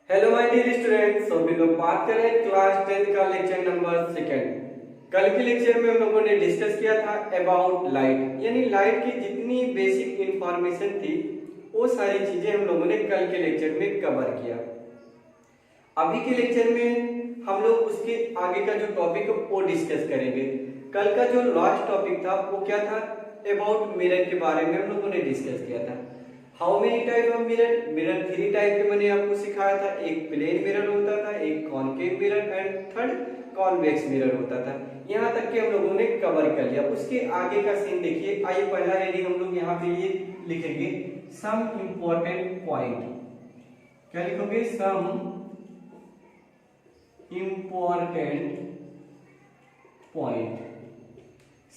Hello my dear students, तो हम लोग बात करें क्लास 10 का लेक्चर नंबर सेकंड। कल के लेक्चर में हम लोगों ने डिस्कस किया था अबाउट लाइट, यानी लाइट की जितनी बेसिक इंफॉर्मेशन थी वो सारी चीजें हम लोगों ने कल के लेक्चर में कवर किया। अभी के लेक्चर में हम लोग उसके आगे का जो टॉपिक है वो डिस्कस करेंगे। कल का जो लास्ट टॉपिक था वो क्या था, अबाउट मिरर के बारे में हम लोगों ने डिस्कस किया था। How many type of mirror, mirror three type के मैंने आपको सिखाया था। एक प्लेन मिरर होता था, एक concave mirror and third convex mirror होता था। यहाँ तक के हम लोगों ने कवर कर लिया। उसके आगे का सीन देखिए। आइए पहला रीडिंग हम लोग यहाँ पे ये लिखेंगे, सम इम्पोर्टेंट पॉइंट। क्या लिखोगे? Some important point.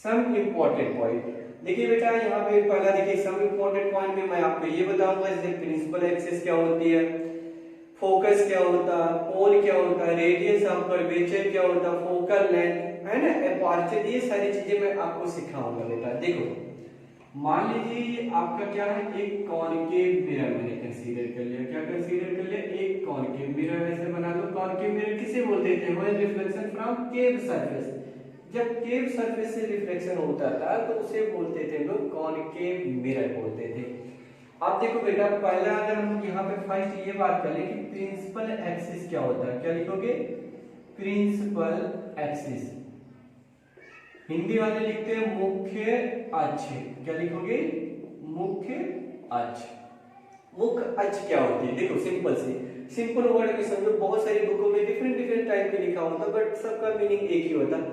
Some important point देखिए बेटा, यहाँ पे पहला देखिए सम इम्पोर्टेंट पॉइंट में मैं आपको ये बताऊंगा जैसे प्रिंसिपल एक्सिस क्या होती है, फोकस क्या होता है, पोल क्या होता है, रेडियस ऑफ कर्वेचर क्या होता है, फोकल लेंथ है ना, एपर्चर, ये सारी चीजें मैं आपको सिखाऊंगा बेटा। देखो मान लीजिए आपका क्या है, एक कॉनकेव मिरर मैंने कंसीडर कर लिया। क्या कंसीडर कर लिया? एक कॉनकेव मिरर। ऐसे बना लो। कॉनकेव मिरर किसे बोलते थे? When reflection from cave surface. जब केव सरफेस से रिफ्लेक्शन होता था तो उसे बोलते थे लोग कॉनकेव मिरर बोलते थे। अब देखो बेटा, पहला अगर हम यहाँ पे फर्स्ट ये बात कर ले कि प्रिंसिपल एक्सिस क्या होता है, क्या लिखोगे? Principal axis. हिंदी वाले लिखते हैं मुख्य अक्ष। क्या लिखोगे? मुख्य अक्ष। मुख्य अक्ष क्या होती है? देखो सिंपल से, सिंपल वर्ड में समझो। बहुत सारी बुकों में डिफरेंट डिफरेंट टाइप के लिखा होता है बट सबका मीनिंग एक ही होता।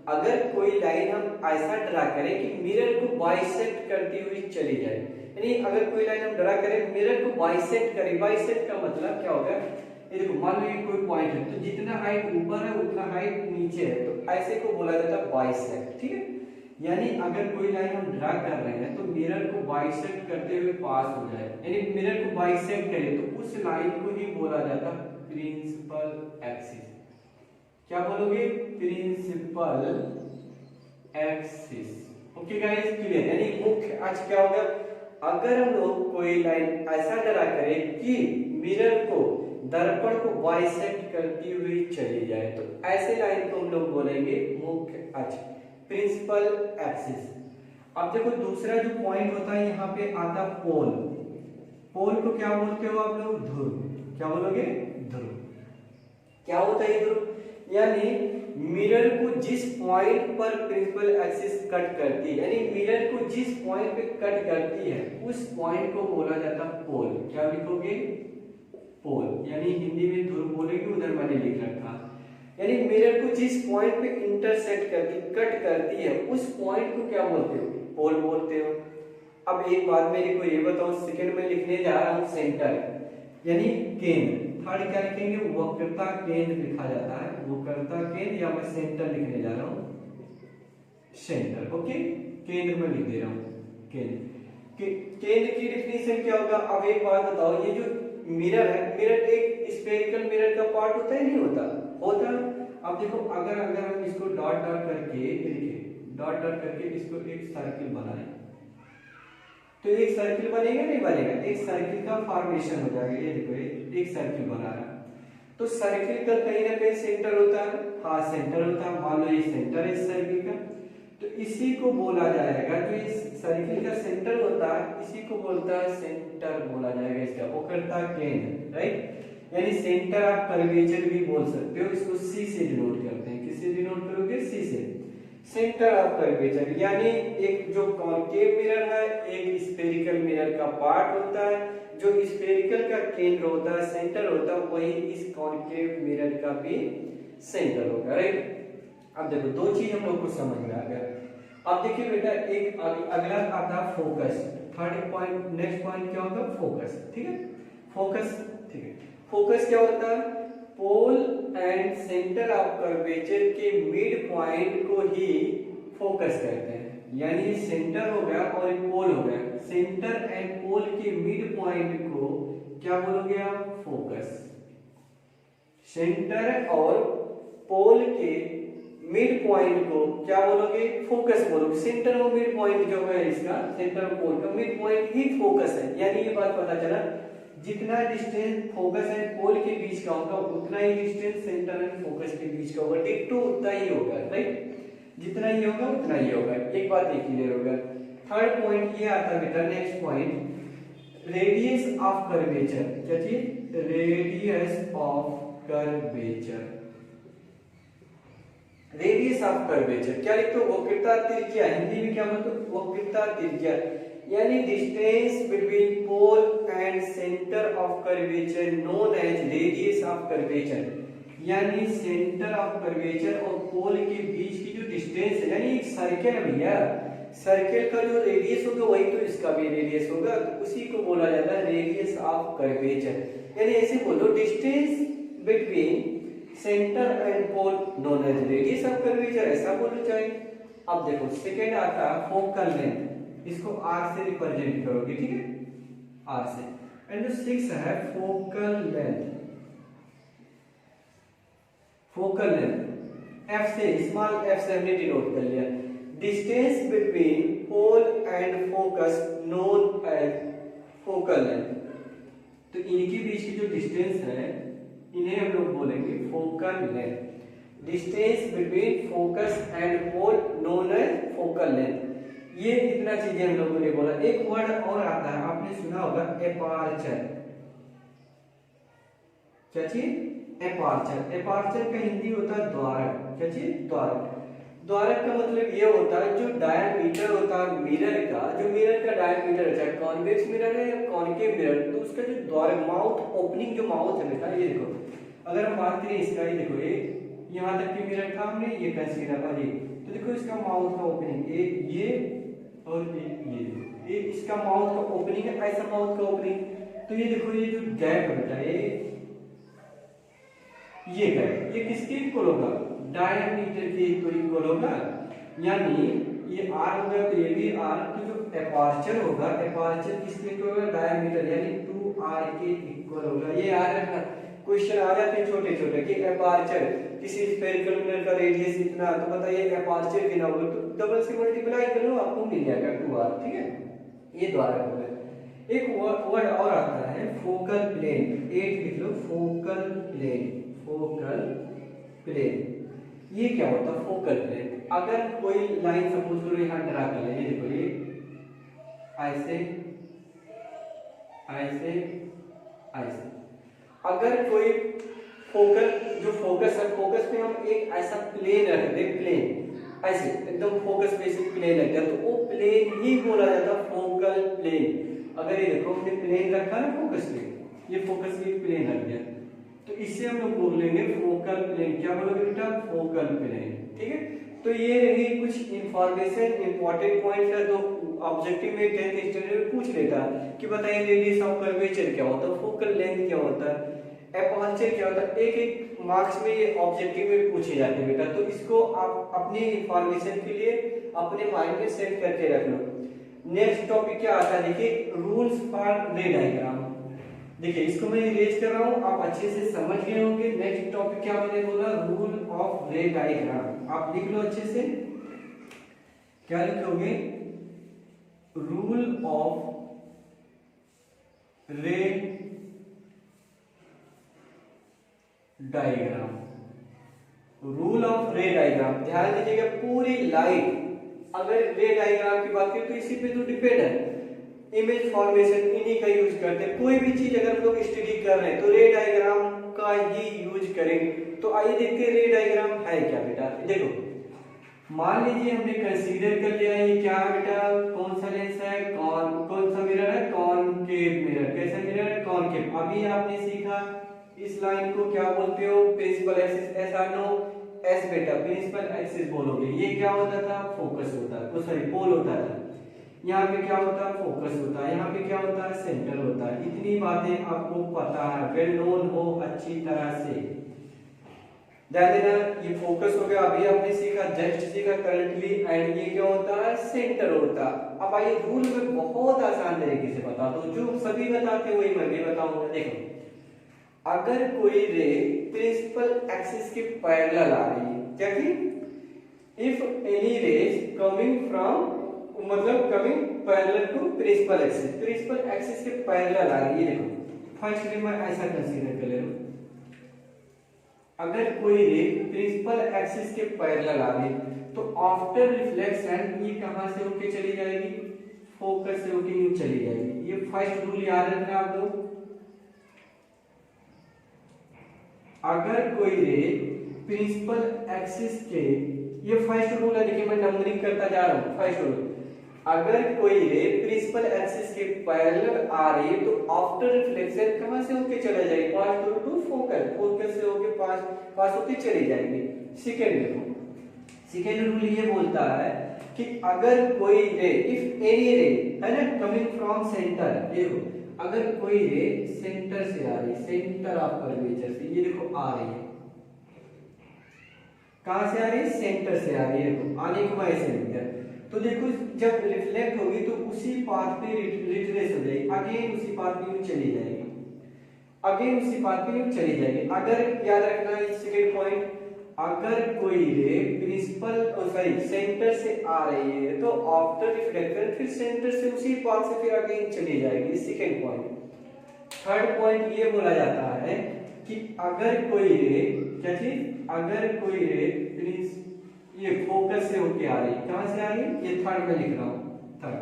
अगर कोई लाइन हम ऐसा ड्रा करें कि मिरर को बाइसेक्ट करती हुई चली जाए, यानी अगर कोई लाइन हम ड्रा करें मिरर को बाइसेक्ट करे। बाइसेक्ट का मतलब क्या होगा? ये देखो, मान लो ये कोई पॉइंट है तो जितना हाइट ऊपर है उतना हाइट नीचे है, तो ऐसे को बोला जाता है बाइसेक्ट। ठीक है, यानी अगर कोई लाइन हम ड्रा कर रहे हैं तो मिरर को बाइसेक्ट करते हुए पास हो जाए, यानी मिरर को बाइसेक्ट करे तो उस लाइन को ही बोला जाता है प्रिंसिपल एक्सिस। क्या बोलोगे? Principal axis. Okay guys, clear? यानी मुख्य अक्ष क्या होगा? अगर हम लोग कोई लाइन ऐसा ड्रा करें कि मिरर को, दर्पण को बाइसेक्ट करती हुई चली जाए तो ऐसे लाइन को हम लोग बोलेंगे मुख्य अक्ष, प्रिंसिपल एक्सिस। अब देखो दूसरा जो पॉइंट होता है यहाँ पे आता पोल। पोल को क्या बोलते हो आप लोग? ध्रुव। क्या बोलोगे? ध्रुव। क्या होता है ध्रुव? यानी मिरर को जिस पॉइंट पर प्रिंसिपल एक्सिस कट करती है, यानी मिरर को जिस पॉइंट पे कट करती है उस पॉइंट को बोला जाता है पोल। क्या लिखोगे? पोल। यानी हिंदी में ध्रुव बोलेंगे, उधर मैंने लिख रखा। यानी मिरर को जिस पॉइंट पे इंटरसेक्ट करती, कट करती है, उस पॉइंट को क्या बोलते हो? पोल बोलते हो। अब एक बात मेरे को ये बताओ, सेकंड में लिखने जा रहा हूं सेंटर, यानी केंद्र। थर्ड क्या लिखेंगे? वक्रता केंद्र लिखा जाता है। वक्रता केंद्र, या मैं सेंटर लिखने जा रहा हूं, सेंटर। ओके, केंद्र में लिख दे रहा हूं, केंद्र। केंद्र की डिफिनेशन क्या होगा? अब एक बात बताओ, ये जो मिरर है, मिरर एक स्फेरिकल मिरर का पार्ट होता है नहीं होता? होता। अब देखो अगर हम इसको डॉट डॉट करके लिखे, डॉट डॉट करके इसको एक सर्किल बनाए तो एक सर्किल बनेगा नहीं बनेगा? एक सर्किल का फॉर्मेशन हो जाएगा। ये देखो एक सर्किल बना रहा है तो सर्किल का कहीं ना कहीं सेंटर होता है। हाँ, सेंटर होता है। मान लो ये सेंटर है इस सर्किल का, तो इसी को बोला जाएगा, जो इस सर्किल का सेंटर होता है इसी को बोलता है सेंटर बोला जाएगा, इसका वक्रता केंद्र। राइट, यानी सेंटर आप कर्वेचर भी बोल सकते हो। इसको सी से डिनोट करते हैं। किससे डिनोट करोगे? सी से। सेंटर ऑफ कर्वेचर, यानी एक जो कॉनकेव मिरर है एक स्फेरिकल मिरर का पार्ट होता है। जो स्फेरिकल का केंद्र होता है, सेंटर होता है, वही इस कॉनकेव मिरर का भी सेंटर होगा। राइट, अब देखो दो चीज हम लोग को समझ में आ गया। अब देखिए बेटा, एक अगला आता focus. Third point, next point क्या होगा? फोकस। ठीक है, फोकस। ठीक है, फोकस क्या होता है? Pole and centre of curvature के मिड पॉइंट को ही फोकस कहते हैं। यानी सेंटर हो गया और एक पोल हो गया, सेंटर एंड पोल के मिड पॉइंट को क्या बोलोगे आप? फोकस। सेंटर और पोल के मिड पॉइंट को क्या बोलोगे? फोकस बोलोगे। सेंटर और मिड पॉइंट जो है इसका, सेंटर और पोल का मिड पॉइंट ही फोकस है। यानी ये बात पता चला, जितना डिस्टेंस फोकस एंड पोल के बीच का होगा उतना ही डिस्टेंस सेंटर एंड फोकस के बीच का होगा, डिट्टो उतना ही होगा, राइट? जितना ही होगा उतना ही होगा। एक बात ये क्लियर होगा। थर्ड पॉइंट ये आता है बेटा, next point, radius of curvature. क्या चीज? Radius of curvature. Radius of curvature क्या लिखते हो? वक्रता त्रिज्या। हिंदी में क्या बोलते हो? वक्रता त्रिज्या, यानी distance between pole and centre of curvature known as radius of curvature. यानी सेंटर ऑफ कर्वेचर और पोल के बीच की जो डिस्टेंस है, यानी एक सर्कल है भैया, सर्कल का जो रेडियस होगा वही तो इसका भी रेडियस होगा, तो उसी को बोला जाता है रेडियस ऑफ कर्वेचर। यानी ऐसे बोलो, distance between centre and pole known as radius of curvature, ऐसा बोलो चाहे। अब देखो सेकंड आता है फोकल लेंथ, इसको आर से रिप्रेजेंट करोगे, ठीक है, आर से। एंड जो 6 है focal length, focal length F से, स्मॉल एफ से हमने डिनोट कर लिया। Distance between pole and focus known as focal length, तो इनके बीच की जो डिस्टेंस है इन्हें हम लोग बोलेंगे focal length. Distance between focus and pole known as focal length. ये इतना चीजें हम लोगों ने बोला। एक वर्ड और आता है, आपने सुना होगा एपार्चर। क्या चीज? एपार्चर। एपार्चर का हिंदी होता है द्वारक। क्या चीज? द्वारक। द्वारक का मतलब ये होता है जो डायमीटर होता है मिरर का, जो मिरर का डायमीटर होता है, कॉन्वेक्स मिरर है या कॉनकेव मिरर, तो उसका जो द्वारक, माउथ ओपनिंग जो माउथ है बेटा, ये देखो, अगर हम बात करें इसका, ये देखो, ये यहाँ तक की मिरर था हमने ये कंसीडर कर ली, तो देखो इसका माउथ का ओपनिंग ये और ये इसका माउथ का ओपनिंग है, ऐसा माउथ का ओपनिंग। तो ये देखो ये जो गैप है बेटा, ये गैप ये किसके इक्वल होगा? डायमीटर के इक्वल होगा। यानी ये आर होगा तो ये भी आर, तो जो एपार्चर होगा, एपार्चर किसके इक्वल होगा? डायमीटर, यानी 2r के इक्वल होगा। ये याद रखना, क्वेश्चन आ जाते हैं छोटे छोटे कि एपार्चर किसी स्फेरिकल मिरर का रेडियस इतना, तो बताइए एपार्चर कितना होगा, तो डबल से मल्टीप्लाई करो आपको मिल जाएगा 2r, ठीक है। ये द्वारा होगा। एक वर्ड और आता है फोकल प्लेन, 8 लिख लो, फोकल प्लेन। फोकल प्लेन ये क्या होता है? फोकल प्लेन, अगर कोई लाइन सपोज करो यहाँ ड्रा कर ले, ये देखो, ये ऐसे ऐसे ऐसे, अगर कोई फोकल जो फोकस है, फोकस पे हम एक ऐसा प्लेन रख दे, प्लेन ऐसे एकदम फोकस पे से प्लेन रख दिया, तो वो प्लेन ही बोला जाता है फोकल प्लेन। अगर ये देखो हमने प्लेन रखा ना फोकस पे, ये फोकस पे प्लेन रख दिया, तो इससे हम लोग बोल लेंगे फोकल प्लेन। क्या बोलोगे बेटा? फोकल प्लेन, ठीक है। तो ये रही कुछ इंफॉर्मेशन, इंपॉर्टेंट पॉइंट्स है, तो ऑब्जेक्टिव में 10th स्टैंडर्ड में पूछ लेता कि बताइए रेडियस ऑफ कर्वेचर क्या होता है, फोकल लेंथ क्या होता है, एपर्चर क्या होता है। एक एक मार्क्स में ये ऑब्जेक्टिव में पूछे जाते हैं बेटा, तो इसको आप अपनी इंफॉर्मेशन के लिए अपने माइंड में सेट करके रख लो। नेक्स्ट टॉपिक क्या आता है, देखिए रूल्स फॉर रे डायग्राम। देखिए इसको मैं इरेज कर रहा हूं, आप अच्छे से समझ गए होंगे। नेक्स्ट टॉपिक क्या मैंने बोला? रूल ऑफ रे डायग्राम। आप लिख लो अच्छे से, क्या लिखोगे? रूल ऑफ रे डायग्राम। रूल ऑफ रे डायग्राम, ध्यान दीजिएगा, पूरी लाइट अगर रे डायग्राम की बात करें तो इसी पे तो डिपेंड है। इमेज फॉर्मेशन इन्हीं का यूज करते हैं। कोई भी चीज अगर हम लोग स्टडी कर रहे हैं तो रे डायग्राम का ही यूज करेंगे। तो आइए देखते हैं रे डायग्राम है क्या बेटा। देखो मान लीजिए हमने कंसीडर कर लिया ये क्या है बेटा, कौन सा लेंस है, कौन सा मिरर है, कॉनकेव मिरर। कैसा मिरर है? कॉनकेव। अभी आपने सीखा इस लाइन को क्या बोलते हो? Principal axis. ऐसा नो एस बेटा, प्रिंसिपल एक्सिस बोलोगे। ये क्या होता था? फोकस होता है, सॉरी पोल होता था। यहाँ पे क्या होता है? फोकस होता है। यहाँ पे क्या होता है? सेंटर होता है। इतनी बातें आपको पता है, वेल नोन हो अच्छी तरह से। ध्यान देना, ये फोकस हो गया, अभी आपने सीखा, जस्ट सीखा करंटली। एंड ये क्या होता है? सेंटर होता है। अब आइए रूल में बहुत आसान तरीके से बता दो, जो सभी बताते हैं वही मैं भी बताऊंगा। देखो अगर कोई रे प्रिंसिपल एक्सिस के पैरेलल आ रही है, क्या कि if any rays coming from, मतलब coming parallel to principal axis, principal axis के पैरेलल आ रही है। देखो फर्स्ट रे मैं ऐसा कंसीडर कर ले रहा हूं, अगर कोई रे प्रिंसिपल एक्सिस के पैरेलल आ रही तो आफ्टर रिफ्लेक्शन ये कहां से होके चली जाएगी, फोकस से होके यूं चली जाएगी। ये फर्स्ट रूल याद रखना आप लोग। अगर कोई रे प्रिंसिपल एक्सिस के, ये फर्स्ट रूल है, देखिए मैं नंबरिंग करता जा रहा हूं। फर्स्ट रूल, अगर कोई रे प्रिंसिपल एक्सिस के पैरेलल आ रही है तो आफ्टर रिफ्लेक्शन कहां से होके चला जाएगी, पास टू फोकस, फोकस से होके पास होके चली जाएगी। सेकंड देखो, सेकंड रूल ये बोलता है कि अगर कोई रे, इफ एनी रे है ना कमिंग फ्रॉम सेंटर, देखो अगर कोई रे सेंटर से आ रही, सेंटर ऑफ कर्वेचर से, ये देखो आ रही है, कहां से आ रही है, सेंटर से आ रही है, देखो आने को मैं ऐसे लिख दिया, तो देखो जब रिफ्लेक्ट होगी तो उसी पाथ पे रिट्रेस हो जाएगी, अगेन उसी पाथ पे यूं चली जाएगी, अगेन उसी पाथ पे यूं चली जाएगी। अगर याद रखना इस सेकंड पॉइंट, अगर कोई रे प्रिंसिपल सॉरी सेंटर से आ रही है तो आफ्टर रिफ्लेक्शन फिर सेंटर से उसी पाथ से फिर अगेन चली जाएगी, सेकंड पॉइंट। थर्ड पॉइंट ये बोला जाता है कि अगर कोई रे, क्या चीज, अगर कोई रे ये फोकस से होके आ रही, कहां से आ रही है, ये थर्ड में लिख रहा हूं, थर्ड,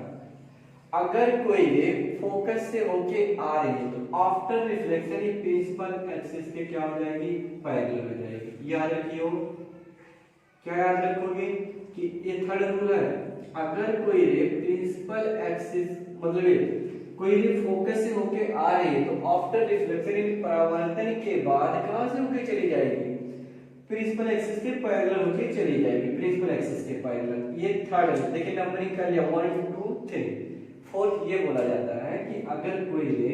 अगर कोई रे फोकस से होके आ रही है तो आफ्टर रिफ्लेक्शन ये प्रिंसिपल एक्सिस के क्या हो जाएगी, पैरेलल हो जाएगी। याद रखियो, क्या याद रखोगे कि ये थर्ड रूल है, अगर कोई रे प्रिंसिपल एक्सिस मतलब कोई रे फोकस से होके आ रही है तो आफ्टर रिफ्लेक्शन परावर्तन के बाद कहां से होके चली जाएगी, प्रिंसिपल एक्सिस के पैरेलल होके चली जाएगी, प्रिंसिपल एक्सिस के पैरेलल। ये थर्ड है, देखिए नंबरिंग कर लिया 1 2 3। फोर्थ ये बोला जाता है कि अगर कोई रे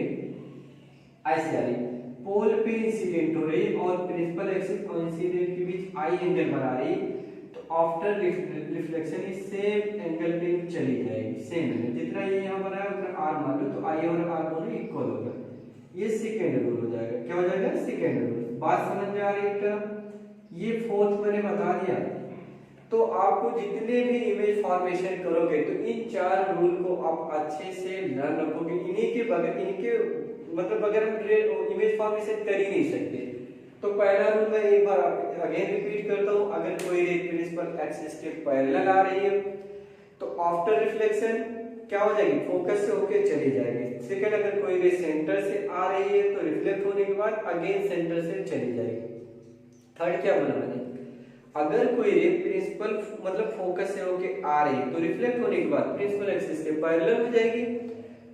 ऐसे आ रही, पोल पे इंसिडेंट हो रही और प्रिंसिपल एक्सिस और इंसिडेंट के बीच आई एंगल बना रही तो आफ्टर रिफ्लेक्शन इस सेम एंगल पे चली जाएगी, सेम एंगल जितना ये यहां बना है उतना आर मान लो तो आई और आर दोनों इक्वल होगा। ये सेकंड रूल हो जाएगा, क्या हो जाएगा, सेकंड रूल। बात समझ में आ रही है? ये फोर्थ मैंने बता दिया। तो आपको जितने भी इमेज फॉर्मेशन करोगे तो इन चार रूल को आप अच्छे से लर्न रखोगे, इन्हीं के बगैर, इनके मतलब बगैर हम इमेज फॉर्मेशन कर ही नहीं सकते। तो पहला रूल मैं एक बार अगेन रिपीट करता हूं, अगर कोई रे प्रिंसिपल एक्सिस के पैरेलल आ रही है तो आफ्टर रिफ्लेक्शन क्या हो जाएगी, फोकस से होके चली जाएगी। सेकंड, अगर कोई रे सेंटर से आ रही है तो रिफ्लेक्ट होने के बाद अगेन सेंटर से चली जाएगी। थर्ड क्या बोला मैंने, अगर कोई रे प्रिंसिपल मतलब फोकस से होके आ रही है तो रिफ्लेक्ट होने के बाद प्रिंसिपल एक्सिस के पैरेलल हो जाएगी।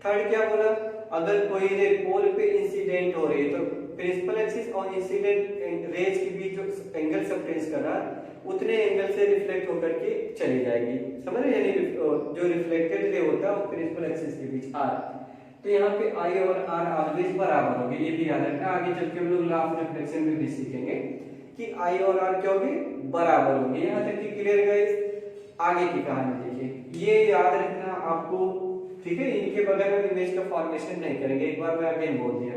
थर्ड क्या बोला, अगर कोई रे पोल पे इंसिडेंट हो रही है तो प्रिंसिपल एक्सिस और इंसिडेंट रेज के बीच जो एंगल सबटेंस कर रहा उतने एंगल से रिफ्लेक्ट होकर के चली जाएगी, समझ रहे, यानी जो रिफ्लेक्टेड रे होता है वो प्रिंसिपल एक्सिस के बीच आर, तो यहाँ पे आई और आर ऑलवेज बराबर होंगे, ये भी याद रखना। आगे चल के हम लोग लॉ ऑफ रिफ्लेक्शन में भी सीखेंगे कि आई और आर क्या होंगे, बराबर होंगे। यहाँ तक की क्लियर गाइस? आगे की कहानी देखिए, ये याद रखना आपको, ठीक है, इनके बगैर हम इमेज का फॉर्मेशन नहीं करेंगे, एक बार मैं अगेन बोल दिया।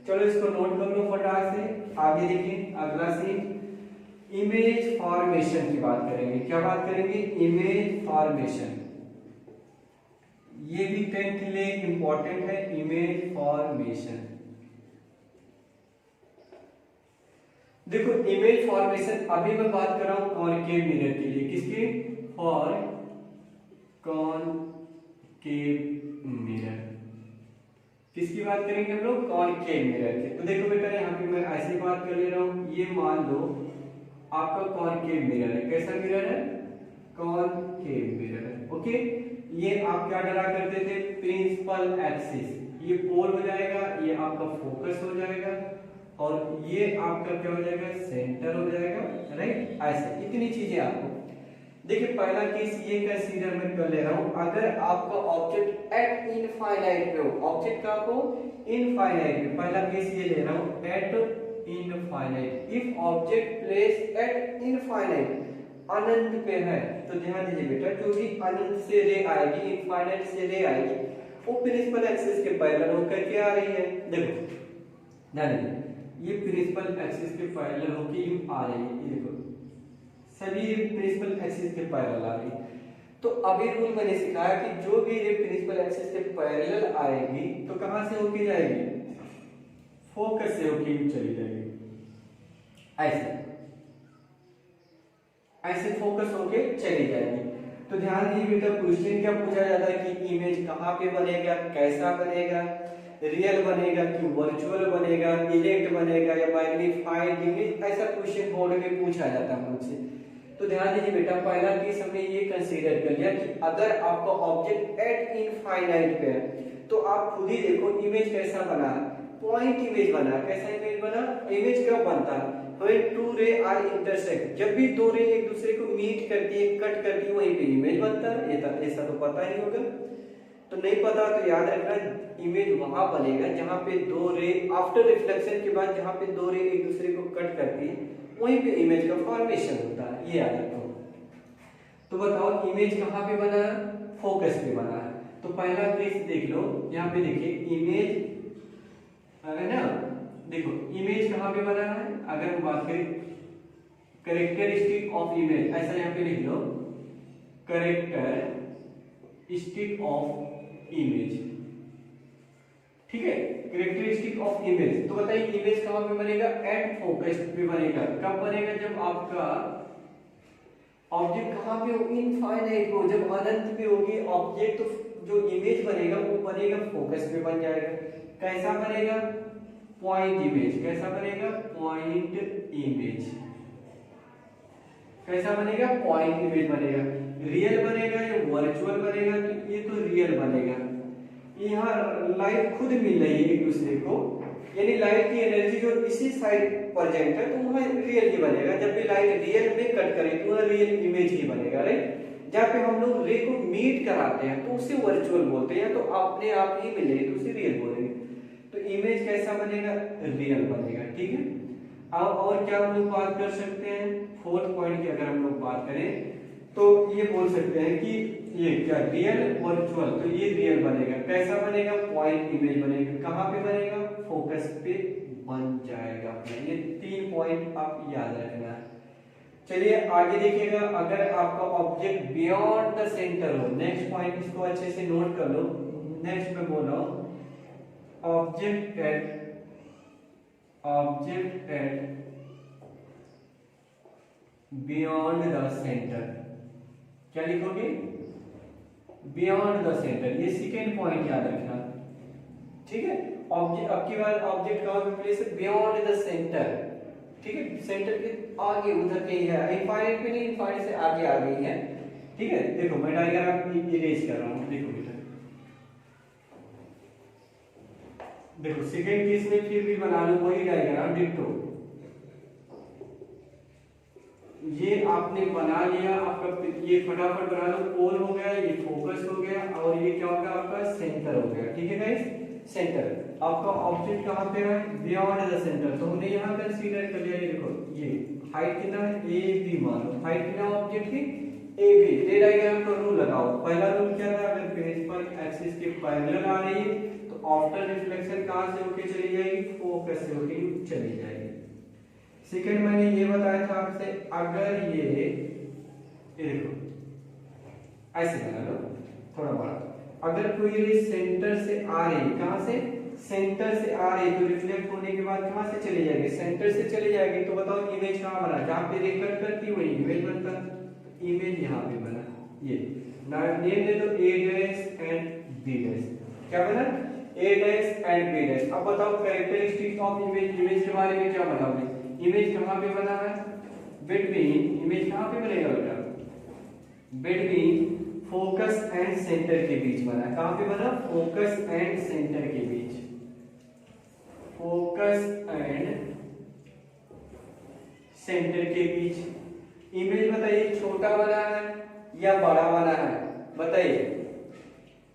चलो इसको नोट कर लो फटाक से। आगे देखिए अगला सीन, इमेज फॉर्मेशन की बात करेंगे। क्या बात करेंगे, इमेज फॉर्मेशन। ये भी 10th के लिए इंपॉर्टेंट है, इमेज फॉर्मेशन। देखो इमेज फॉर्मेशन अभी मैं बात कर रहा हूं कॉनकेव मिरर के लिए, किसके, फॉर कॉनकेव मिरर। किसकी बात करेंगे हम लोग, कॉनकेव मिरर की। तो देखो बेटा यहाँ पे मैं ऐसी बात कर ले रहा हूं, ये मान लो आपका कॉनकेव मिरर है। कैसा मिरर है, कॉनकेव मिरर है, ओके। ये आप क्या डरा करते थे, प्रिंसिपल एक्सिस, ये पोल हो जाएगा, ये आपका फोकस हो जाएगा और ये आपका क्या हो जाएगा, सेंटर हो जाएगा, राइट। ऐसे इतनी चीजें आपको देखिए। पहला केस ये कंसीडर मैं कर ले रहा हूं, अगर आपका ऑब्जेक्ट एट इनफाइनाइट पे हो, ऑब्जेक्ट का को इनफाइनाइट पे, पहला केस ये ले रहा हूं at infinite. If object place at infinite, अनंत पे है, तो ध्यान दीजिए बेटा, जो भी अनंत से रे आएगी, इनफाइनाइट से रे आएगी, वो प्रिंसिपल एक्सिस के पैरेलल होकर के आ रही है। देखो ध्यान दीजिए, ये प्रिंसिपल एक्सिस के पैरेलल होके यूं आ रही है, ये देखो सभी प्रिंसिपल एक्सिस के पैरेलल आ रही है। तो अभी रूल मैंने सिखाया कि जो भी रे प्रिंसिपल एक्सिस के पैरेलल आएगी तो कहां से होके जाएगी, फोकस से होके चली जाएगी, ऐसे ऐसे फोकस होके चली जाएगी। तो ध्यान दीजिए बेटा, क्वेश्चन क्या पूछा जाता है कि इमेज कहाँ पे बनेगा, कैसा बनेगा, रियल बनेगा कि वर्चुअल बनेगा, इरेक्ट बनेगा या मैग्नीफाइड इमेज, ऐसा क्वेश्चन बोर्ड में पूछा जाता है मुझसे। तो ध्यान दीजिए बेटा, पहला केस हमने ये कंसीडर कर लिया कि अगर आपका ऑब्जेक्ट एट इनफाइनाइट पे है तो आप खुद ही देखो इमेज कैसा बना, पॉइंट इमेज बना। कैसा इमेज बना, इमेज कब बनता है, when two ray are intersect, जब भी दो रे एक दूसरे को मीट करती है, कट करती है, वहीं पे इमेज बनता है। ऐसा तो पता ही होगा, तो नहीं पता तो याद रखना, इमेज वहां बनेगा जहां पे दो रे आफ्टर रिफ्लेक्शन के बाद जहां पे दो रे एक दूसरे को कट करती है, वहीं पे इमेज का फॉर्मेशन होता है, ये याद रखो। तो बताओ इमेज कहाँ पे बना है, फोकस पे बना है। तो पहला केस देख लो, यहाँ पे देखिए इमेज है ना, देखो इमेज कहाँ पे बना है, अगर हम बात करें कैरेक्टरिस्टिक ऑफ इमेज, ऐसा यहाँ पे लिख लो, कैरेक्टरिस्टिक ऑफ इमेज, ठीक है, कैरेक्टरिस्टिक ऑफ इमेज। तो बताइए इमेज कहाँ पे बनेगा, एट फोकस पे बनेगा। कब बनेगा, जब आपका ऑब्जेक्ट कहाँ पे हो, इनफाइनाइट हो, जब अनंत पे होगी ऑब्जेक्ट, तो जो इमेज बनेगा वो बनेगा फोकस पे बन जाएगा। कैसा बनेगा, पॉइंट इमेज। कैसा बनेगा, पॉइंट इमेज। कैसा बनेगा, पॉइंट इमेज बनेगा। रियल बनेगा या वर्चुअल बनेगा, तो ये तो रियल बनेगा। यहाँ लाइट खुद मिल रही है एक दूसरे को, यानी लाइट की एनर्जी जो इसी साइड प्रेजेंट है, तो वह रियल ही बनेगा। जब भी लाइट रियल में कट करे तो वह रियल इमेज ही बनेगा, राइट। जहाँ पे हम लोग रे को मीट कराते हैं तो उसे वर्चुअल बोलते हैं, तो अपने आप ही मिले तो उसे रियल बोलेंगे। तो इमेज कैसा बनेगा, रियल बनेगा, ठीक है। अब और क्या हम लोग बात कर सकते हैं, फोर्थ पॉइंट की अगर हम लोग बात करें तो ये बोल सकते हैं कि ये क्या, रियल वर्चुअल, तो ये रियल बनेगा। कैसा बनेगा, पॉइंट इमेज बनेगा। कहाँ पे बनेगा, फोकस पे बन जाएगा। ये 3 पॉइंट आप याद रखना। चलिए आगे देखिएगा, अगर आपका ऑब्जेक्ट बियॉन्ड द सेंटर हो, नेक्स्ट पॉइंट इसको अच्छे से नोट कर लो। नेक्स्ट में बोल रहा हूं, object at beyond the centre, क्या लिखोगे, बियॉन्ड द सेंटर। ये सेकेंड पॉइंट याद रखना, ठीक है। ऑब्जेक्ट अब की बार ऑब्जेक्ट कहां पे प्लेस है, बियॉन्ड द सेंटर, ठीक है, सेंटर के आगे उधर कहीं है, इनफाइनाइट पे नहीं, इनफाइनाइट से आगे आ गई है, ठीक है। देखो मैं डायग्राम इरेज कर रहा हूं, देखो बेटा, देखो सेकेंड केस में फिर भी बना लो वही डायग्राम डिट्टो। ये आपने बना लिया, आपका ये फटाफट बना लो, पोल हो गया, ये फोकस हो गया, और ये क्या होगा आपका सेंटर हो गया, ठीक है गाइस। सेंटर आपका ऑब्जेक्ट कहां पे है, बियॉन्ड द सेंटर, तो हमने यहां कंसीडर कर लिया। ये देखो, ये हाइट कितना है, ए बी मान लो, हाइट कितना ऑब्जेक्ट की, ए बी। ये डायग्राम का रूल लगाओ। पहला रूल क्या था, अगर पेज पर एक्सिस के पैरेलल आ रही है तो आफ्टर रिफ्लेक्शन कहां से होके चली जाएगी, फोकस से होके चली जाएगी। सेकंड मैंने ये बताया था आपसे, अगर ये देखो ऐसे बना लो थोड़ा बड़ा, अगर कोई रे सेंटर से आ रही, कहां से, सेंटर से आ रही, तो रिफ्लेक्ट होने के बाद कहां से चली जाएगी, सेंटर से चली जाएगी। तो बताओ इमेज कहां बना, जहां पे रे कट करती वही इमेज बनता। इमेज यहां पे बना, ये नेम दे दो ए डैश एंड बी डैश। क्या बना, ए डैश एंड बी डैश। अब बताओ कैरेक्टरिस्टिक्स ऑफ इमेज, इमेज के बारे में क्या बताओगे, इमेज कहां पे बना है, बिटवीन, इमेज कहां पे बनेगा बेटा, बिटवीन फोकस एंड सेंटर के बीच बना। कहां पे बना, फोकस एंड सेंटर के बीच, फोकस एंड सेंटर के बीच। इमेज बताइए छोटा बना है या बड़ा बना है, बताइए।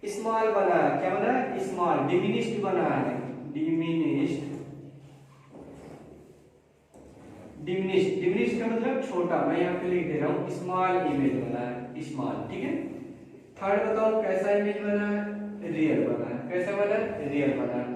स्मॉल बना है, क्या बना है, स्मॉल, डिमिनिश्ड बना है, डिमिनिश्ड, डिमिनिश्ड, डिमिनिश्ड का मतलब छोटा, मैं यहाँ पे लिख दे रहा हूँ, स्मॉल इमेज बना है, स्मॉल, ठीक है। थर्ड बताओ कैसा इमेज बना है, रियल बना है। कैसा बना है, रियल बना है।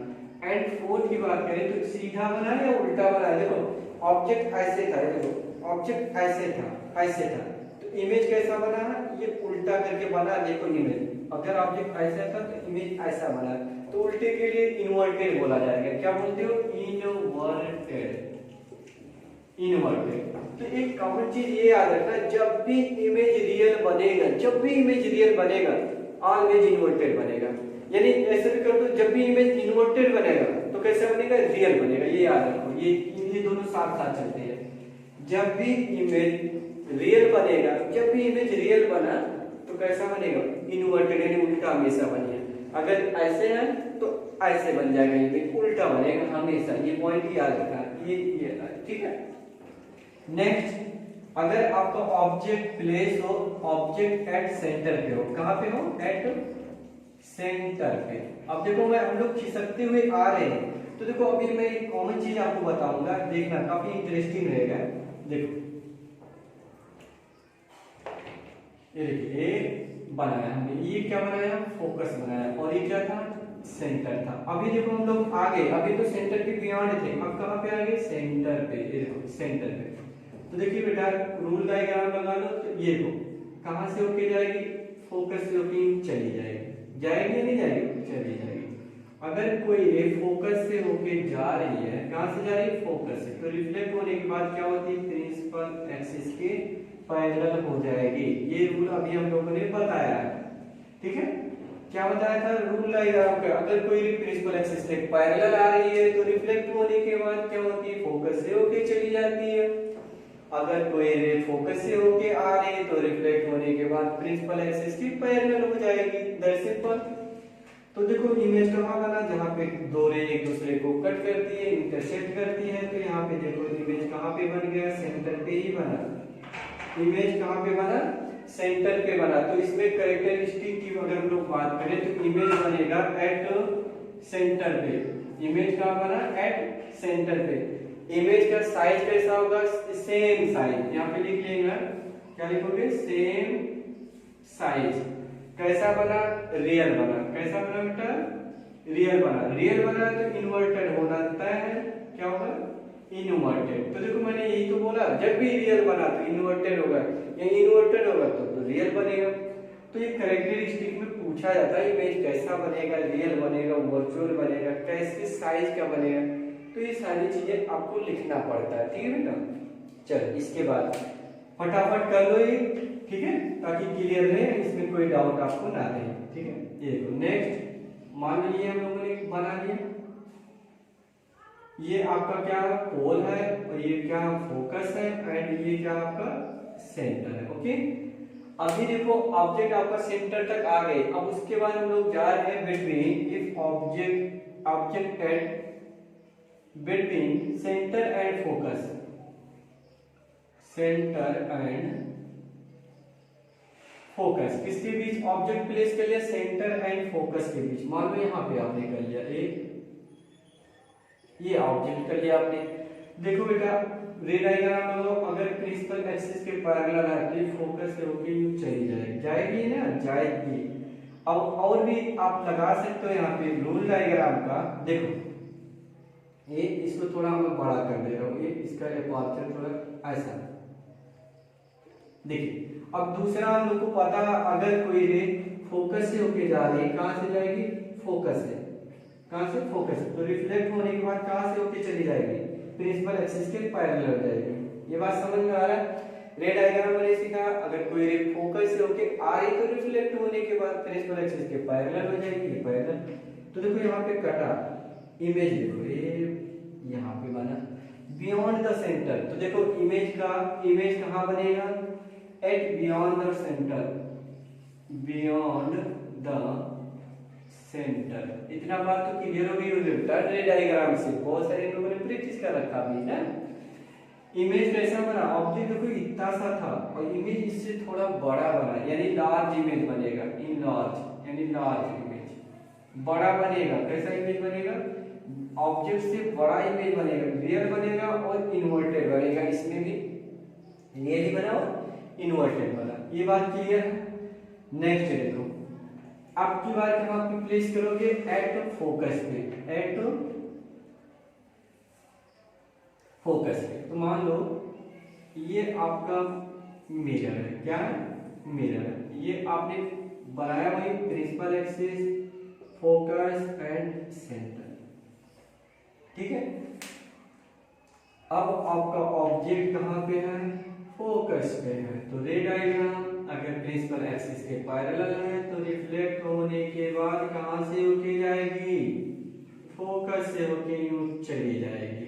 एंड फोर्थ की बात करें तो सीधा बना है या उल्टा बना है। देखो ऑब्जेक्ट ऐसे था, देखो ऑब्जेक्ट ऐसे था, ऐसे था, तो इमेज कैसा बना है, ये उल्टा करके बना। देखो इमेज अगर ऑब्जेक्ट ऐसा था तो इमेज ऐसा बना, तो उल्टे के लिए इन्वर्टेड बोला जाएगा। क्या बोलते हो? इनवर्टेड। इनवर्टेड। तो एक कॉमन चीज ये याद रखना, जब भी इमेज रियल बनेगा, जब भी इमेज रियल बनेगा, ऑलवेज इन्वर्टेड बनेगा। यानी ऐसे भी कर दो, जब भी इमेज इन्वर्टेड बनेगा तो कैसे बनेगा? रियल बनेगा। ये याद रखो, ये दोनों साथ साथ चलते हैं। जब भी इमेज रियल बनेगा, जब भी इमेज रियल बना तो कैसा बनेगा? इन्वर्टेड, यानी उल्टा हमेशा बनेगा। अगर ऐसे है तो ऐसे बन जाएगा, इमेज उल्टा बनेगा हमेशा। ये पॉइंट याद रखना, ये ठीक है। नेक्स्ट, अगर आपका ऑब्जेक्ट प्लेस हो, ऑब्जेक्ट एट सेंटर पे हो, कहां पे हो? एट सेंटर पे। अब देखो मैं हम लोग खिसकते हुए आ रहे हैं, तो देखो अभी मैं एक कॉमन चीज आपको बताऊंगा, देखना काफी इंटरेस्टिंग रहेगा। देखो ये देखिए, ये बनाया हमने, ये क्या बनाया? फोकस बनाया, और ये क्या था? सेंटर था। अभी देखो हम लोग आगे, अभी तो सेंटर के बियॉन्ड थे, अब कहां पे आ गए? सेंटर पे। ये देखो सेंटर पे। तो देखिए बेटा, रूल डायग्राम लगा लो, तो ये देखो कहां से होके जाएगी? फोकस से होके चली जाएगी। जाएगी या नहीं जाएगी? चली जाएगी। अगर कोई रे फोकस से होके जा रही है, कहां से जा रही है? फोकस से, तो रिफ्लेक्ट होने के बाद क्या होती है? प्रिंसिपल एक्सिस के पैरेलल हो जाएगी। ये रूल अभी हम लोगों ने बताया है, ठीक है। क्या बताया था रूल डायग्राम का? अगर कोई प्रिंसिपल एक्सिस के पैरेलल आ रही है तो रिफ्लेक्ट होने के बाद क्या होती है? फोकस से होके चली जाती है। अगर कोई रे फोकस से होके आ रही है तो रिफ्लेक्ट होने के बाद प्रिंसिपल एक्सिस की पैरेलल हो जाएगी। That's simple. तो देखो इमेज कहां बना? जहां पे दो रे एक दूसरे को कट करती है, इंटरसेक्ट करती है, तो यहाँ पे देखो इमेज कहां पे बन गया? सेंटर पे ही बना। इमेज कहां पे बना? सेंटर पे बना। तो इसमें कैरेक्टरिस्टिक की अगर हम लोग बात करें तो इमेज बनेगा एट सेंटर पे। इमेज कहां बना? एट सेंटर पे। इमेज का साइज कैसा होगा? सेम साइज, यहाँ पे लिख लेंगे, क्या लिखोगे? Same size. कैसा बना? रियल बना। कैसा बना बेटा? रियल बना। रियल बना तो इन्वर्टेड होना तय है, क्या होगा? इन्वर्टेड। तो देखो मैंने यही तो बोला, जब भी रियल बना तो इन्वर्टेड होगा, या इन्वर्टेड होगा तो रियल बनेगा। तो ये कैरेक्टरिस्टिक में पूछा जाता है इमेज कैसा बनेगा? रियल बनेगा, वर्चुअल बनेगा, कैसे साइज का बनेगा, तो ये सारी चीजें आपको लिखना पड़ता है, ठीक है बेटा। चलो इसके बाद फटाफट कर लो ये, ठीक है, ताकि क्लियर रहे, इसमें कोई डाउट आपको ना रहे, ठीक है। ये देखो नेक्स्ट, मान लीजिए हम लोगों ने बना लिया, ये आपका क्या पोल है, और ये क्या फोकस है, एंड ये क्या आपका सेंटर है। ओके, अभी देखो ऑब्जेक्ट आपका सेंटर तक आ गए। अब उसके बाद हम लोग जा रहे हैं between, if object at between centre and focus, centre and focus किसके बीच ऑब्जेक्ट प्लेस कर लिया? सेंटर एंड फोकस के बीच। मान लो यहाँ पे आपने कर लिया एक, ये ऑब्जेक्ट कर लिया आपने। देखो बेटा रे डायग्राम में अगर प्रिंसिपल एक्सिस के पैरेलल है तो फोकस से होके चली जाएगी, जाएगी ना, जाएगी। अब और भी आप लगा सकते हो यहाँ पे रूल डायग्राम का। देखो ये इसको थोड़ा मैं बड़ा कर दे रहा हूँ, ये इसका एपर्चर थोड़ा ऐसा। देखिए अब दूसरा हम लोग को पता, अगर कोई रे फोकस से होके जा रही है, कहां से जाएगी? फोकस से। कहां से? फोकस। तो रिफ्लेक्ट होने के बाद कहां से होके चली जाएगी? प्रिंसिपल एक्सिस के पैरेलल हो जाएगी। ये बात समझ में आ रहा है? रे डायग्राम मैंने सीखा, अगर कोई रे फोकस से होके आ रही तो रिफ्लेक्ट होने के बाद प्रिंसिपल एक्सिस के पैरेलल हो जाएगी, पैरेलल। तो देखो यहाँ पे कटा इमेज, देखो ये यहाँ पे बना बियॉन्ड द सेंटर। तो देखो इमेज कहां बनेगा? At beyond the centre, beyond the centre. इतना बात तो क्लियर हो गई होगी बेटा रे डायग्राम से, बहुत सारे लोगों ने प्रैक्टिस कर रखा भी है। इमेज कैसा बना? ऑब्जेक्ट देखो इतना सा था और इमेज इससे थोड़ा बड़ा बना, यानी लार्ज इमेज बनेगा, इन लार्ज यानी लार्ज इमेज बड़ा बनेगा। कैसा इमेज बनेगा? ऑब्जेक्ट से बड़ा इमेज बनेगा, रियल बनेगा और इन्वर्टेड बनेगा। इसमें भी रियल बना और इन्वर्टेड बना। ये बात क्लियर है? नेक्स्ट देखो, आपकी बार कहां पे प्लेस करोगे? एट फोकस पे, एट फोकस पे। तो मान लो ये आपका मिरर है, क्या है? मिरर है। ये आपने बनाया वही principal axis, focus and centre. ठीक है, अब आपका ऑब्जेक्ट कहाँ पे है, फोकस पे है। तो रे डायग्राम अगर प्रिंसिपल एक्सिस के पैरेलल है तो रिफ्लेक्ट होने के बाद कहाँ से होके जाएगी, फोकस से होके यूं चली जाएगी।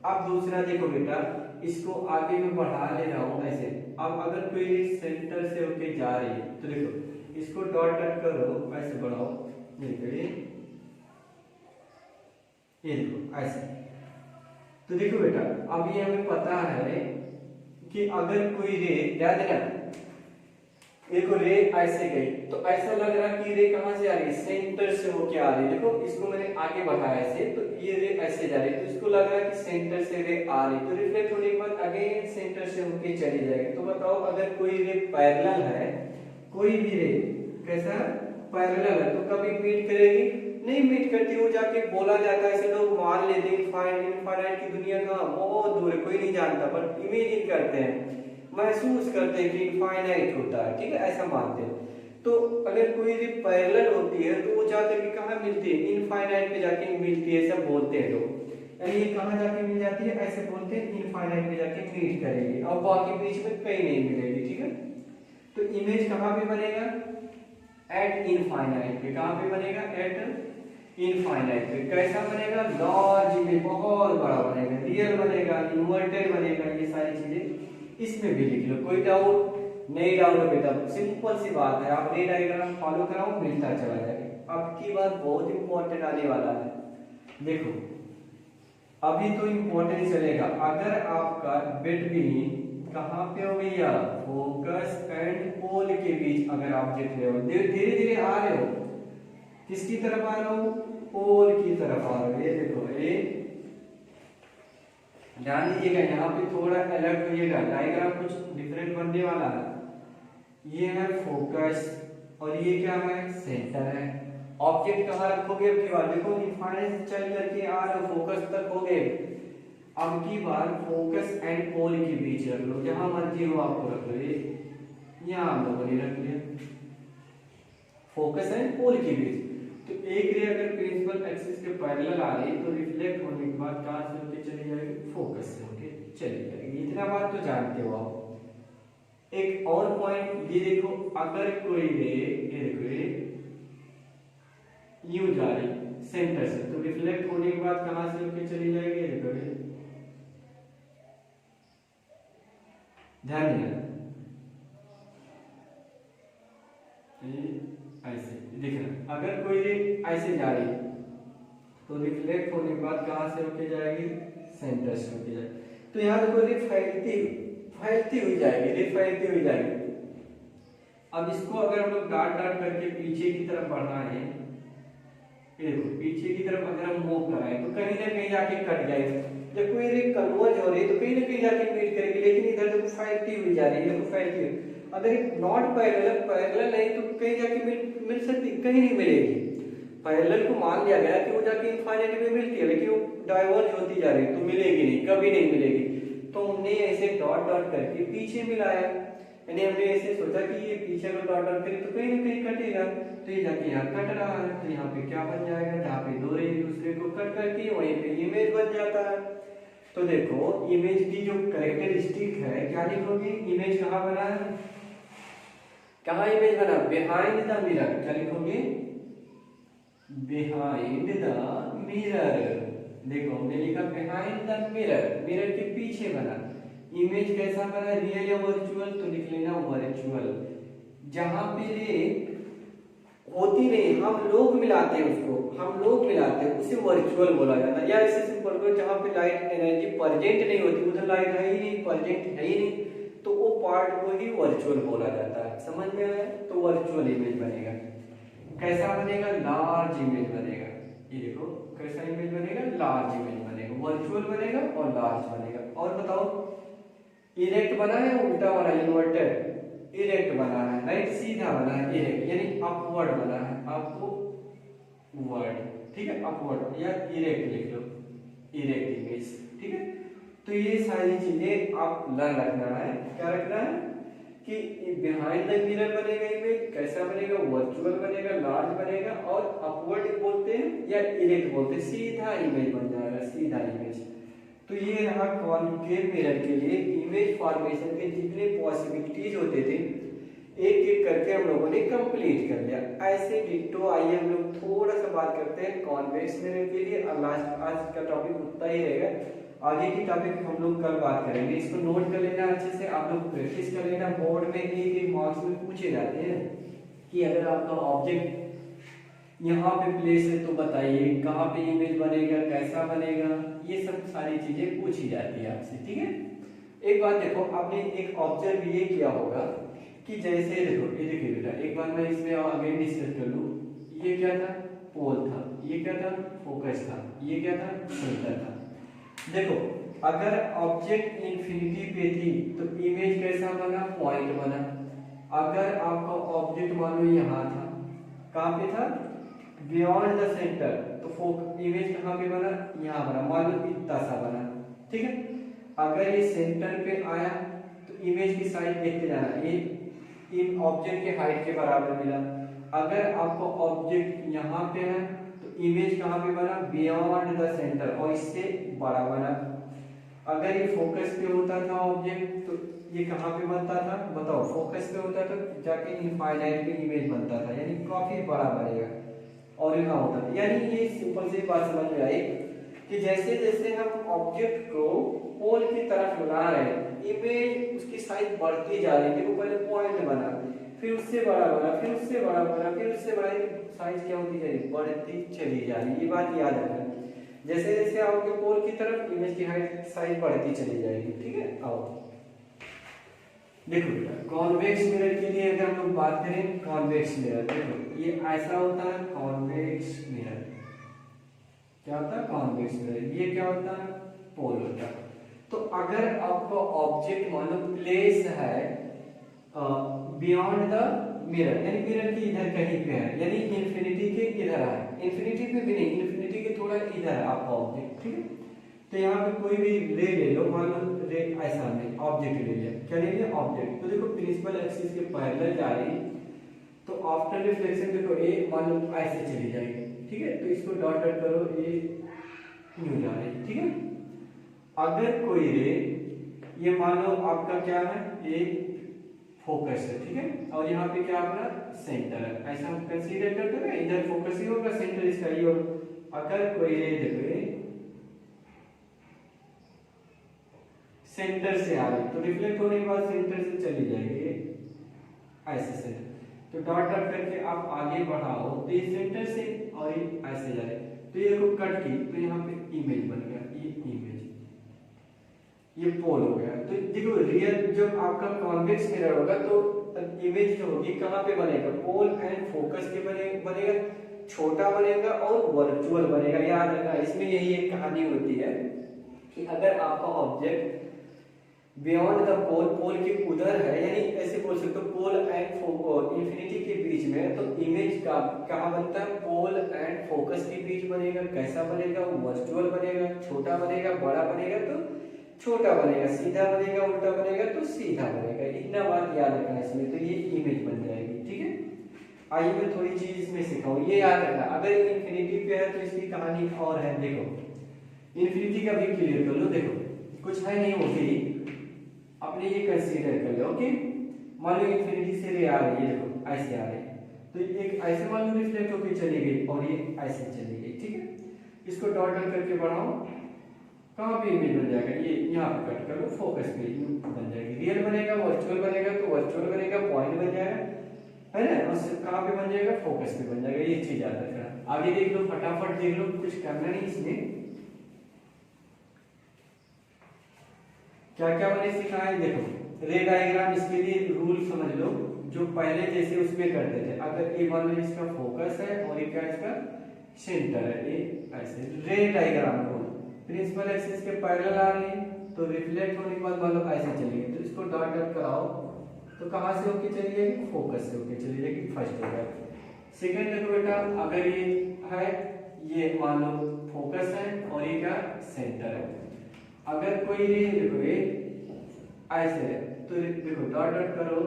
अब दूसरा देखो बेटा, इसको आगे में बढ़ा ले रहा हूं ऐसे। अब अगर कोई सेंटर से होके जा रही है तो देखो इसको डॉट डॉट करो, ऐसे बढ़ाओ, ये देखो ऐसे। तो देखो बेटा, अभी हमें पता है कि अगर कोई रे, याद है ना, एक रे ऐसे गई तो ऐसा लग रहा कि रे कहां से आ रही है, सेंटर से होके आ रही है। देखो इसको मैंने आगे बढ़ाया ऐसे, तो ये रे ऐसे जा रही है, तो इसको लग रहा है कि सेंटर से रे आ रही है। तो रिफ्लेक्ट होने के बाद अगेन सेंटर से होके चली जाएगी। तो बताओ अगर कोई रे पैरेलल है, कोई भी रे कैसा पैरेलल है, तो कभी मीट करेगी नहीं, मीट करती। वो जाके बोला जाता है, ऐसे लोग मान लेते हैं इनफाइनाइट की दुनिया कहां बहुत दूर है, कोई नहीं जानता, बट इमेजिन करते हैं, महसूस करते हैं कि इनफाइनाइट होता है। ठीक है, ऐसा मानते हैं। तो अगर कोई भी पैरेलल होती है तो वो जाकर के कहां मिलती है, इनफाइनाइट में जाके मिलती है, ऐसा बोलते हैं लोग। यानी ये कहां जाके मिल जाती है, ऐसे बोलते हैं इनफाइनाइट में जाके मीट करेगी, और बाकी बीच में कहीं नहीं मिलेगी। ठीक है, तो इमेज कहां पे बनेगा, एट इनफाइनाइट पे। कहां पे बनेगा, एट इनफाइनाइट पे। कैसा बनेगा, लार्ज इमेज, बहुत बड़ा बनेगा, रियल बनेगा, इन्वर्टेड बनेगा, ये सारी चीजें इसमें भी लिख लो। कोई डाउट नहीं, डाउट बेटा सिंपल सी बात है, आप रे डायग्राम फॉलो कराओ, मिलता चला जाएगा। अब की बात बहुत इंपॉर्टेंट आने वाला है। देखो अभी तो इंपॉर्टेंट चलेगा, अगर आपका बिटवीन कहां पे हो भैया, फोकस एंड पोल के बीच अगर ऑब्जेक्ट ले, धीरे धीरे आ रहे हो, किसकी तरफ आ रहे हो, पोल की तरफ आ रहे हो। ये देखो, ये ध्यान दीजिएगा, यहाँ पे थोड़ा अलर्ट होइएगा, डायग्राम कुछ डिफरेंट बनने वाला है। ये है फोकस और ये क्या है, सेंटर है। ऑब्जेक्ट कहाँ रखोगे, अब की बार देखो इनफाइनाइट चल करके आ रहे हो, फोकस तक हो गए। अब की बार फोकस एंड पोल के बीच रख लो, जहां मर्जी हो आपको रख लो। ये यहाँ हम लोगों ने रख लिया, फोकस एंड पोल के बीच। तो एक रे अगर प्रिंसिपल एक्सिस के पैरेलल आ रही तो रिफ्लेक्ट होने के बाद कहां से होके चली जाएगी, फोकस से होके चली जाएगी। इतना बात तो जानते हो आप। एक और पॉइंट ये देखो, अगर कोई रे, ये देखो ये यूं जा रही सेंटर से, तो रिफ्लेक्ट होने के बाद कहां से होके चली जाएगी, ये देखो ये, ध्यान देना, ऐसे दिख रहा। अगर कोई रे ऐसे जा रही है तो रिफ्लेक्ट होने के बाद कहां से होके जाएगी, सेंटर से होके जाएगी। तो यहां देखो रे फैलती हुई जाएगी, रे फैलती हुई जाएगी। अब इसको अगर हम लोग डॉट डॉट करके पीछे की तरफ बढ़ना है, ये देखो पीछे की तरफ अगर हम मूव कराएं तो कहीं ना कहीं जाके कट जाएगा। जब कोई रे कन्वर्ज हो रही है तो कहीं ना कहीं जाके मीट करेगी, लेकिन इधर देखो फैलती हुई जा रही है, देखो फैलती हुई। अगर नॉट पैरेलल नहीं तो कहीं जाके मिल सकती, कहीं नहीं मिलेगी। पैरेलल को मान लिया गया कि वो जाके इनफाइनाइट में मिलती है, लेकिन वो डाइवर्ज होती जा रही है, तो मिलेगी नहीं, कभी नहीं मिलेगी। तो हमने ऐसे डॉट डॉट करके पीछे मिलाया, यानी हमने ऐसे सोचा कि ये पीछे को डॉट डॉट करें तो कहीं ना कहीं कटेगा, तो ये जाके यहाँ कट रहा है, तो यहाँ पे क्या बन जाएगा, जहाँ पे दो एक दूसरे को कट करके वहीं पे इमेज बन जाता है। तो देखो इमेज की जो कैरेक्टरिस्टिक है, क्या लिखोगे, इमेज कहाँ बना है, कहाँ इमेज बना, बिहाइंड द मिरर। क्या लिखोगे, बिहाइंड द मिरर। देखो हमने लिखा बिहाइंड द मिरर, मिरर के पीछे बना। इमेज कैसा बना, रियल या वर्चुअल, तो लिख लेना वर्चुअल। जहां पे रे होती नहीं, हम लोग मिलाते हैं उसको, हम लोग मिलाते हैं, उसे वर्चुअल बोला जाता है। या ऐसे सिंपल करो, जहां पे लाइट एनर्जी प्रेजेंट नहीं होती, उधर लाइट है ही नहीं, प्रेजेंट है ही नहीं, तो वो पार्ट को ही वर्चुअल बोला जाता है। समझ में आया, तो वर्चुअल इमेज बनेगा। कैसा बनेगा, लार्ज इमेज बनेगा। ये देखो कैसा इमेज बनेगा, लार्ज इमेज बनेगा, वर्चुअल बनेगा और लार्ज बनेगा। और बताओ इरेक्ट बना है, उल्टा बना है, इन्वर्टेड, इरेक्ट बना है, राइट, सीधा बना है, इरेक्ट यानी अपवर्ड बना है, अपवर्ड, ठीक है, अपवर्ड या इरेक्ट लिख लो, इरेक्ट इमेज। ठीक है, तो ये सारी चीजें आप लर्न रखना है। क्या रखना है, कि बिहाइंड द मिरर बनेगा इमेज, कैसा बनेगा, वर्चुअल बनेगा, लार्ज बनेगा, और अपवर्ड बोलते हैं या इरेक्ट बोलते हैं, सीधा इमेज बन जाएगा, सीधा इमेज। तो ये रहा कॉनकेव मिरर के लिए इमेज फॉर्मेशन के जितने पॉसिबिलिटीज होते थे एक एक करके हम लोगों ने कंप्लीट कर लिया। ऐसे डिट्टो आइए हम लोग थोड़ा सा बात करते हैं कॉन्वेक्स मिरर के लिए, और लास्ट आज का टॉपिक उतना ही रहेगा, आगे की टॉपिक हम लोग कल बात करेंगे। इसको नोट कर लेना अच्छे से, आप लोग प्रैक्टिस कर लेना। बोर्ड में एक मार्क्स में पूछे जाते हैं कि अगर आपका ऑब्जेक्ट यहाँ पे प्लेस है तो बताइए कहाँ पे इमेज बनेगा, कैसा बनेगा, ये सब सारी चीजें पूछी जाती है आपसे, ठीक है। एक बात देखो, आपने एक ऑब्जर्व ये किया होगा कि जैसे देखो, ये देखिए बेटा, एक बार मैं इसमें अगेन डिस्कस कर लूँ। ये क्या था, पोल था, ये क्या था, फोकस था, ये क्या था, सेंटर था। देखो अगर ऑब्जेक्ट इंफिनिटी पे थी तो इमेज कैसा बना, पॉइंट बना। अगर आपका ऑब्जेक्ट मान लो यहाँ था, कहाँ पे था, बियॉन्ड द सेंटर, तो इमेज कहाँ पे बना, यहाँ बना, मान लो इतना सा बना, ठीक है। अगर ये सेंटर पे आया तो इमेज की साइड देखते जाना, ये इन ऑब्जेक्ट के हाइट के बराबर मिला। अगर आपको ऑब्जेक्ट यहाँ पे है तो इमेज कहाँ पे बना, बियॉन्ड द सेंटर, और इससे बड़ा बना। अगर ये फोकस पे होता था ऑब्जेक्ट तो ये कहाँ पे बनता था, बताओ, फोकस पे होता था जाके इनफाइनाइट पे इमेज बनता था, यानी काफी बड़ा बनेगा, और यहाँ होता था। यानी ये सिंपल सी बात समझ में आई कि जैसे जैसे हम ऑब्जेक्ट को पोल की तरफ ला रहे हैं, इमेज उसकी साइज बढ़ती जा रही है। देखो पहले पॉइंट बना, फिर उससे बड़ा बना, फिर उससे बड़ा बना, फिर उससे बड़ा, साइज क्या होती जा रही, बढ़ती चली जा रही है। ये बात याद रखना, जैसे जैसे आओगे पोल की तरफ इमेज की हाइट साइज बढ़ती चली जाएगी, ठीक है। आओ देखो बेटा, कॉन्वेक्स मिरर के लिए अगर हम लोग बात करें, कॉन्वेक्स मिरर देखो ये ऐसा होता है, कॉन्वेक्स मिरर क्या होता है, कॉन्वेक्स मिरर। ये क्या होता है, पोल होता है। तो अगर आपका ऑब्जेक्ट मान लो प्लेस है बियॉन्ड द मिरर, यानी मिरर की इधर कहीं पे है, यानी इंफिनिटी के इधर है, इंफिनिटी पे भी नहीं, इंफिनिटी के थोड़ा इधर है आपका ऑब्जेक्ट, ठीक है। तो यहाँ पे कोई भी रे ले लो, मान लो रे ऐसा में ऑब्जेक्ट ले लिया, क्या ले लिया, ऑब्जेक्ट। तो देखो प्रिंसिपल एक्सिस के पैरेलल जा रही, तो आफ्टर रिफ्लेक्शन देखो ए मान लो ऐसे चली जाएगी, ठीक है। तो इसको डॉट डॉट करो, ए यूं जा रही, ठीक है। अगर कोई रे, ये मान लो आपका क्या है, ये फोकस है, ठीक है, और यहाँ पे क्या अपना सेंटर है, ऐसा हम कंसीडर करते हैं, इधर फोकस ही होगा, सेंटर इसका ही होगा। अगर कोई रे देखो सेंटर से आ रही तो रिफ्लेक्ट होने के बाद सेंटर से चली जाएगी ऐसे से, तो डॉट डॉट करके आप आगे बढ़ाओ तो ये सेंटर से और ये ऐसे जा रहे, तो ये देखो कट की, तो यहाँ पे इमेज बन गया, ये इमेज, ये पोल हो गया। तो देखो रियल जब आपका कॉन्वेक्स मिरर होगा तो इमेज जो होगी कहाँ पे बनेगा, पोल एंड फोकस के बनेगा, छोटा बनेगा और वर्चुअल बनेगा। याद रखना, इसमें यही एक कहानी होती है कि अगर आपका ऑब्जेक्ट बियॉन्ड द पोल, पोल के उधर है, यानी ऐसे बोल सकते हो पोल एंड इंफिनिटी के बीच में, तो इमेज का कहाँ बनता है, पोल एंड फोकस के बीच बनेगा। कैसा बनेगा, वर्चुअल बनेगा, छोटा बनेगा, बड़ा बनेगा तो छोटा बनेगा, सीधा बनेगा, उल्टा बनेगा तो सीधा बनेगा। इतना बात याद रखना इसमें, तो ये इमेज बन जाएगी, ठीक है। आइए मैं थोड़ी चीज इसमें सिखाऊं, ये याद रखना। अगर इंफिनिटी पे है तो इसकी कहानी और है, देखो इंफिनिटी का भी क्लियर कर लो। देखो कुछ है नहीं होगी, अपने ये कंसीडर कर लो, ओके। मान लो इंफिनिटी से रे आ रही है, देखो ऐसे आ रही है, तो एक ऐसे मान लो रिफ्लेक्ट होकर चली गई और ये ऐसे चली गई, ठीक है। इसको डॉट डॉट करके बढ़ाओ, कहाँ पे इमेज बन जाएगा, ये यहाँ पे कट कर लो, फोकस पे बन जाएगी। रियल बनेगा, वर्चुअल बनेगा तो वर्चुअल बनेगा, पॉइंट बन जाएगा, है ना, और कहाँ पे बन जाएगा, फोकस पे बन जाएगा। ये चीज याद रखना। आगे देख लो, फटाफट देख लो, कुछ करना नहीं इसमें। क्या क्या मैंने सिखाया, देखो रे डायग्राम, इसके लिए रूल समझ लो जो पहले जैसे उसमें करते थे। अगर ये मान लो इसका फोकस है और ये क्या इसका सेंटर है, ये ऐसे रे डायग्राम को प्रिंसिपल एक्सिस के पैरेलल आ रही है, तो रिफ्लेक्ट होने के बाद मान लो ऐसे चली गई, तो इसको डॉट डॉट कराओ, तो कहाँ से होके चली जाएगी, फोकस से होके चली जाएगी, फर्स्ट हो गया। सेकंड देखो बेटा, अगर ये है, ये मान लो फोकस है और ये क्या सेंटर है। अगर कोई रे देखो ये ऐसे है, तो देखो डॉट डॉट करो,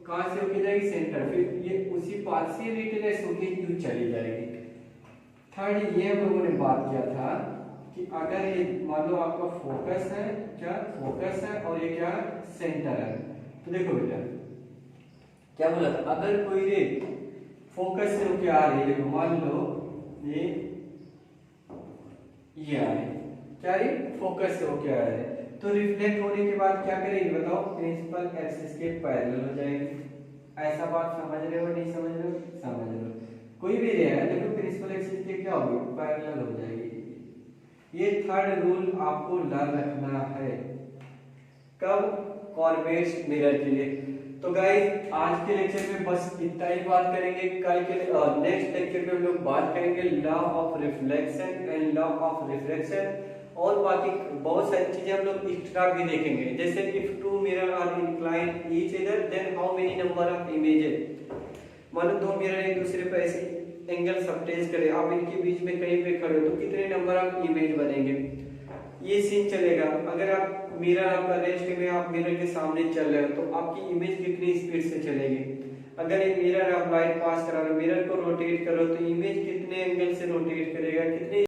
कहां से होके जाएगी सेंटर, फिर ये उसी पाथ से रिटर्न होके यू चली जाएगी। थर्ड ये हम लोगों ने बात किया था कि अगर ये मान लो आपका फोकस है, क्या फोकस है और ये क्या सेंटर है, तो देखो बेटा क्या बोला था, अगर कोई रे फोकस से होके आ रही है, देखो मान लो ये आ रही, क्या रे फोकस से होके आ रहा है, तो रिफ्लेक्ट होने के बाद क्या करेगी बताओ, प्रिंसिपल एक्सिस के पैरेलल हो जाएगी। ऐसा बात समझ रहे हो नहीं समझ रहे हो, समझ रहे हो, कोई भी रे है देखो प्रिंसिपल एक्सिस के क्या होगी, पैरेलल हो जाएगी। ये थर्ड रूल आपको लर्न रखना है, कब, कॉन्वेक्स मिरर के लिए। तो गाइस आज के लेक्चर में बस इतना ही बात करेंगे, कल के नेक्स्ट लेक्चर में हम लोग बात करेंगे law of reflection and law of refraction, और बाकी बहुत सारी चीजें हम लोग एक्स्ट्रा भी देखेंगे, जैसे if two mirror are inclined each other then how many number of images, मानो दो मिरर एक दूसरे पर ऐसे एंगल सबटेंस करें, आप इनके बीच में कहीं पे खड़े हो तो कितने नंबर ऑफ इमेज बनेंगे, ये सीन चलेगा। अगर आप मिरर आपका रेस्ट में, आप मिरर के सामने चल रहे हो तो आपकी इमेज कितनी स्पीड से चलेगी, अगर ये मिरर आप लाइट पास करा रहे हो, मिरर को रोटेट करो तो इमेज कितने एंगल से रोटेट करेगा, कितने